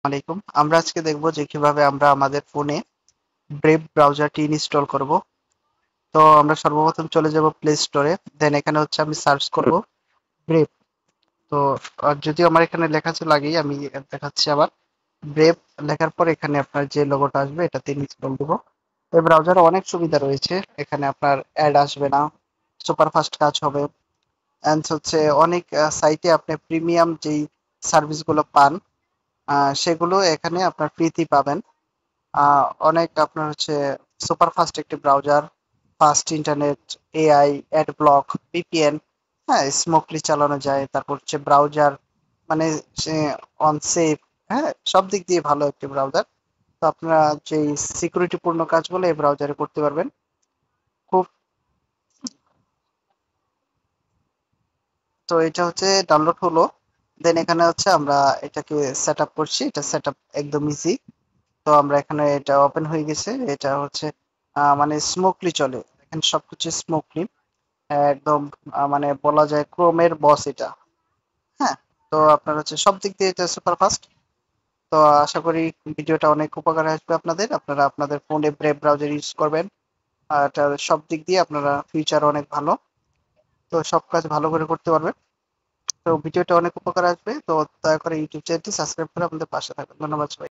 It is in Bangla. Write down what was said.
আলাইকুম। আমরা আজকে দেখব যে কিভাবে আমরা আমাদের ফোনে ব্রেভ ব্রাউজারটি ইনস্টল করব। তো আমরা সর্বপ্রথম চলে যাব প্লে স্টোরে, দেন এখানে হচ্ছে আমি সার্চ করব ব্রেভ। তো যদিও আমার এখানে লেখা ছিল আগেই, আমি দেখাচ্ছি আবার। ব্রেভ লেখার পর এখানে আপনার যে লোগোটা আসবে এটাতে ইনস্টল দিব। এই ব্রাউজারে অনেক সুবিধা রয়েছে, এখানে আপনার অ্যাড আসবে না, সুপার ফাস্ট কাজ হবে, এন্ড হচ্ছে অনেক সাইটে আপনি প্রিমিয়াম যেই সার্ভিসগুলো পান সেগুলো এখানে আপনার ফ্রিতেই পাবেন। অনেক আপনার হচ্ছে সুপার ফাস্ট একটি browser, fast internet, AI, ad block, VPN, হ্যাঁ স্মুথলি চালানো যায়। তারপর হচ্ছে ব্রাউজার মানে অন সেফ, হ্যাঁ সব দিক দিয়ে ভালো একটি ব্রাউজার। তো আপনারা যে সিকিউরিটি পূর্ণ কাজগুলো এই ব্রাউজারে করতে পারবেন খুব। তো এটা হচ্ছে ডাউনলোড হলো, দেন এখানে হচ্ছে আমরা এটাকে সেট আপ করছি। এটা সেট আপ একদম ইজি। তো আমরা এখানে এটা ওপেন হয়ে গেছে। এটা হচ্ছে মানে স্মুথলি চলে, দেখেন সবকিছু স্মুথলি একদম। মানে বলা যায় ক্রোমের বস এটা। হ্যাঁ, তো আপনার হচ্ছে সব দিক দিয়ে এটা সুপার ফাস্ট। তো আশা করি ভিডিওটা অনেক উপকারে আসবে আপনাদের। আপনারা আপনাদের ফোনে ব্রেভ ব্রাউজার ইউজ করবেন, আর এটার সব দিক দিয়ে আপনারা ফিউচার অনেক ভালো। তো সব কাজ ভালো করে করতে পারবেন। তো ভিডিওটা অনেক উপকার আসবে। তো দয়া করে ইউটিউব চ্যানেলটি সাবস্ক্রাইব করে আমাদের পাশে থাকবেন। ধন্যবাদ সবাই।